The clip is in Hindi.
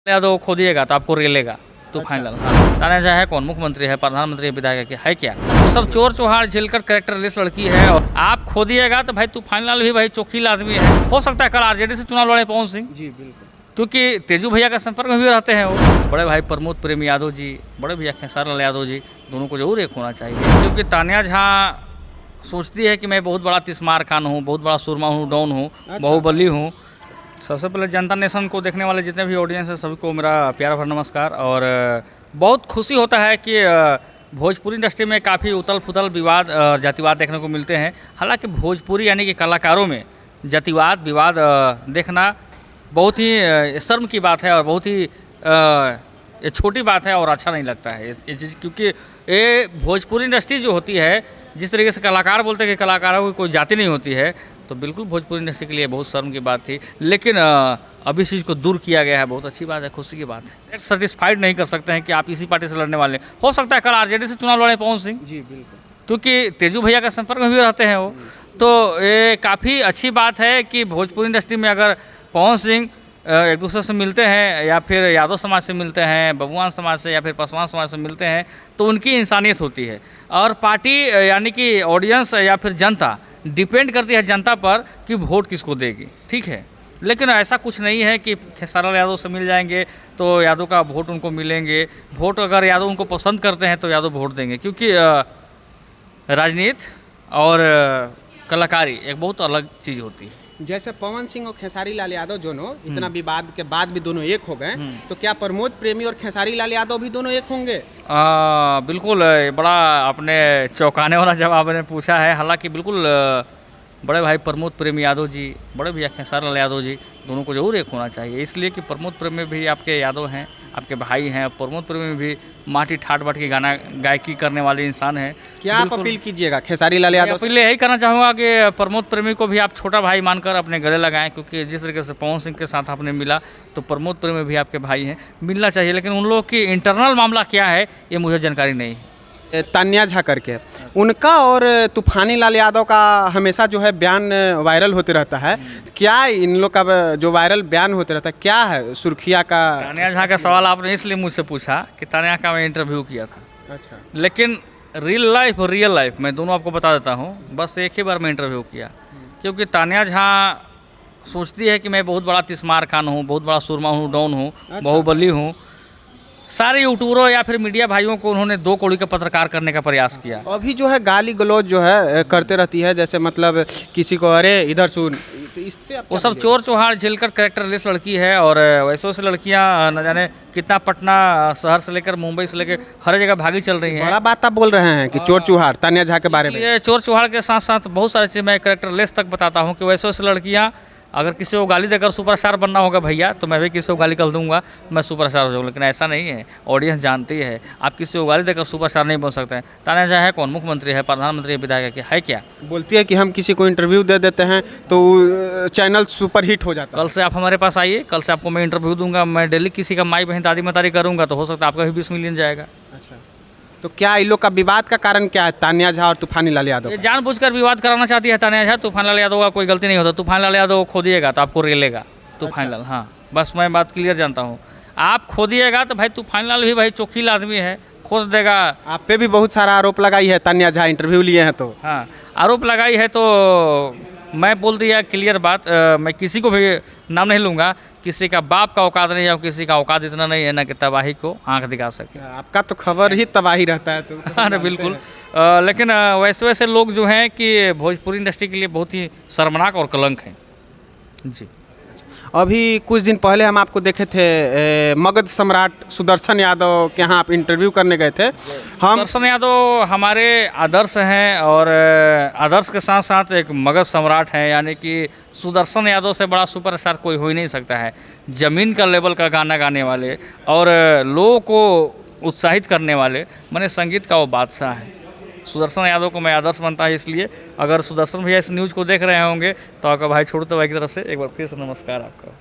यादव खो दिएगा तो आपको रेलेगा तो फाइनल। हाँ, तानाशाह है कौन? मुख्यमंत्री है, प्रधानमंत्री है, विधायक है क्या? तो सब चोर चौहार झेलकर कैरेक्टरलेस लड़की है और आप खो दिएगा तो भाई तूफानलाल भी भाई चोखील आदमी है। हो सकता है कल आरजेडी से चुनाव लड़े पवन सिंह जी बिल्कुल, क्योंकि तेजू भैया का संपर्क में भी रहते हैं वो। बड़े भाई प्रमोद प्रेम यादव जी, बड़े भैया खेसारी लाल यादव जी, दोनों को जरूर एक होना चाहिए क्योंकि तान्या झा सोचती है कि मैं बहुत बड़ा तिस्मार खान हूँ, बहुत बड़ा सुरमा हूँ, डॉन हूँ, बाहुबली हूँ। सबसे पहले जनता नेशन को देखने वाले जितने भी ऑडियंस है सभी को मेरा प्यार भरा नमस्कार। और बहुत खुशी होता है कि भोजपुरी इंडस्ट्री में काफ़ी उथल पुथल विवाद और जातिवाद देखने को मिलते हैं। हालांकि भोजपुरी यानी कि कलाकारों में जातिवाद विवाद देखना बहुत ही शर्म की बात है और बहुत ही ये छोटी बात है और अच्छा नहीं लगता है ये चीज़, क्योंकि ये भोजपुरी इंडस्ट्री जो होती है, जिस तरीके से कलाकार बोलते हैं कि कलाकारों की कोई जाति नहीं होती है, तो बिल्कुल भोजपुरी इंडस्ट्री के लिए बहुत शर्म की बात थी। लेकिन अभी इस चीज़ को दूर किया गया है, बहुत अच्छी बात है, खुशी की बात है। सेटिस्फाइड नहीं कर सकते हैं कि आप इसी पार्टी से लड़ने वाले। हो सकता है कल आरजेडी से चुनाव लड़े पवन सिंह जी बिल्कुल, क्योंकि तेजू भैया का संपर्क में भी रहते हैं वो। तो ये काफ़ी अच्छी बात है कि भोजपुरी इंडस्ट्री में अगर पवन सिंह एक दूसरे से मिलते हैं या फिर यादव समाज से मिलते हैं, बबुआन समाज से या फिर पासवान समाज से मिलते हैं, तो उनकी इंसानियत होती है। और पार्टी यानी कि ऑडियंस या फिर जनता डिपेंड करती है जनता पर कि वोट किसको देगी, ठीक है। लेकिन ऐसा कुछ नहीं है कि खेसारी लाल यादव से मिल जाएंगे तो यादव का वोट उनको मिलेंगे। वोट अगर यादव उनको पसंद करते हैं तो यादव वोट देंगे, क्योंकि राजनीति और कलाकारी एक बहुत अलग चीज़ होती है। जैसे पवन सिंह और खेसारी लाल यादव दोनों इतना विवाद के बाद भी दोनों एक हो गए, तो क्या प्रमोद प्रेमी और खेसारी लाल यादव भी दोनों एक होंगे? बिल्कुल, बड़ा आपने चौंकाने वाला जवाब आपने पूछा है। हालांकि बिल्कुल बड़े भाई प्रमोद प्रेम यादव जी, बड़े भैया खेसारी लाल यादव जी, दोनों को जरूर एक होना चाहिए, इसलिए कि प्रमोद प्रेमी भी आपके यादव हैं, आपके भाई हैं। प्रमोद प्रेमी भी माटी ठाट बाट के गाना गायकी करने वाले इंसान हैं। क्या आप अपील कीजिएगा खेसारी लाल यादव से? अपील यही करना चाहूँगा कि प्रमोद प्रेमी को भी आप छोटा भाई मानकर अपने गले लगाएं, क्योंकि जिस तरीके से पवन सिंह के साथ आपने मिला तो प्रमोद प्रेमी भी आपके भाई हैं, मिलना चाहिए। लेकिन उन लोगों की इंटरनल मामला क्या है ये मुझे जानकारी नहीं है। तान्या झा करके, उनका और तूफानी लाल यादव का हमेशा जो है बयान वायरल होते रहता है। क्या इन लोग का जो वायरल बयान होते रहता है क्या है सुर्खिया का? तान्या झा का सवाल आपने इसलिए मुझसे पूछा कि तान्या का मैं इंटरव्यू किया था। अच्छा, लेकिन रियल लाइफ और रियल लाइफ मैं दोनों आपको बता देता हूँ, बस एक ही बार मैं इंटरव्यू किया, क्योंकि तान्या झा सोचती है कि मैं बहुत बड़ा तिस्मार खान हूँ, बहुत बड़ा सुरमा हूँ, डॉन हूँ, बाहुबली हूँ। सारे यूट्यूबरों या फिर मीडिया भाइयों को उन्होंने दो कौड़ी का पत्रकार करने का प्रयास किया। अभी जो है गाली गलौज जो है करते रहती है, जैसे मतलब किसी को अरे इधर सुन, तो इस पे आप वो क्या सब चोर चौहार झेलकर कैरेक्टरलेस लड़की है। और वैसे वैसे लड़कियां न जाने कितना पटना शहर से लेकर मुंबई से लेकर हर जगह भागी चल रही हैं। बड़ा बात आप बोल रहे हैं कि चोर चुहार तान्या झा के बारे में? ये चोर चौहार के साथ साथ बहुत सारी चीज़ मैं कैरेक्टरलेस तक बताता हूँ कि वैसे वैसे लड़कियाँ, अगर किसी को गाली देकर सुपरस्टार बनना होगा भैया तो मैं भी किसी को गाली कर दूंगा, मैं सुपरस्टार हो जाऊँगा। लेकिन ऐसा नहीं है, ऑडियंस जानती है आप किसी को गाली देकर सुपरस्टार नहीं बन सकते हैं। तान्या झा है कौन? मुख्यमंत्री है, प्रधानमंत्री है, विधायक है क्या? बोलती है कि हम किसी को इंटरव्यू दे देते हैं तो चैनल सुपर हिट हो जाता है। कल से आप हमारे पास आइए, कल से आपको मैं इंटरव्यू दूंगा। मैं डेली किसी का माई बहन दादी मतारी करूँगा तो हो सकता है आपका भी 20 मिलियन जाएगा। अच्छा, तो क्या इन लोग का विवाद का कारण क्या है तान्या झा और तूफानी लाल यादव? ये जानबूझकर विवाद कराना चाहती है तान्या झा। तूफान लाल यादव का कोई गलती नहीं होता। तूफान लाल यादव खो दिएगा तो आपको रेलेगा तूफान लाल। हाँ, बस मैं बात क्लियर जानता हूँ। आप खो दिएगा तो भाई तूफान लाल भी भाई चोखील आदमी है, खोद देगा। आप पे भी बहुत सारा आरोप लगाई है तान्या झा, इंटरव्यू लिए हैं तो? हाँ, आरोप लगाई है तो मैं बोल दिया क्लियर बात। मैं किसी को भी नाम नहीं लूँगा, किसी का बाप का औकात नहीं है और किसी का औकात इतना नहीं है ना कि तबाही को आंख दिखा सके। आपका तो खबर ही तबाही रहता है तो अरे बिल्कुल। लेकिन वैसे वैसे लोग जो हैं कि भोजपुरी इंडस्ट्री के लिए बहुत ही शर्मनाक और कलंक हैं जी। अभी कुछ दिन पहले हम आपको देखे थे मगध सम्राट सुदर्शन यादव के यहाँ आप इंटरव्यू करने गए थे। हम सुदर्शन यादव हमारे आदर्श हैं और आदर्श के साथ साथ एक मगध सम्राट हैं, यानी कि सुदर्शन यादव से बड़ा सुपरस्टार कोई हो ही नहीं सकता है। ज़मीन का लेवल का गाना गाने वाले और लोगों को उत्साहित करने वाले, माने संगीत का वो बादशाह है। सुदर्शन यादव को मैं आदर्श मानता है। इसलिए अगर सुदर्शन भैया इस न्यूज़ को देख रहे होंगे तो आपका भाई छोटू भाई की तरफ से एक बार फिर से नमस्कार आपका।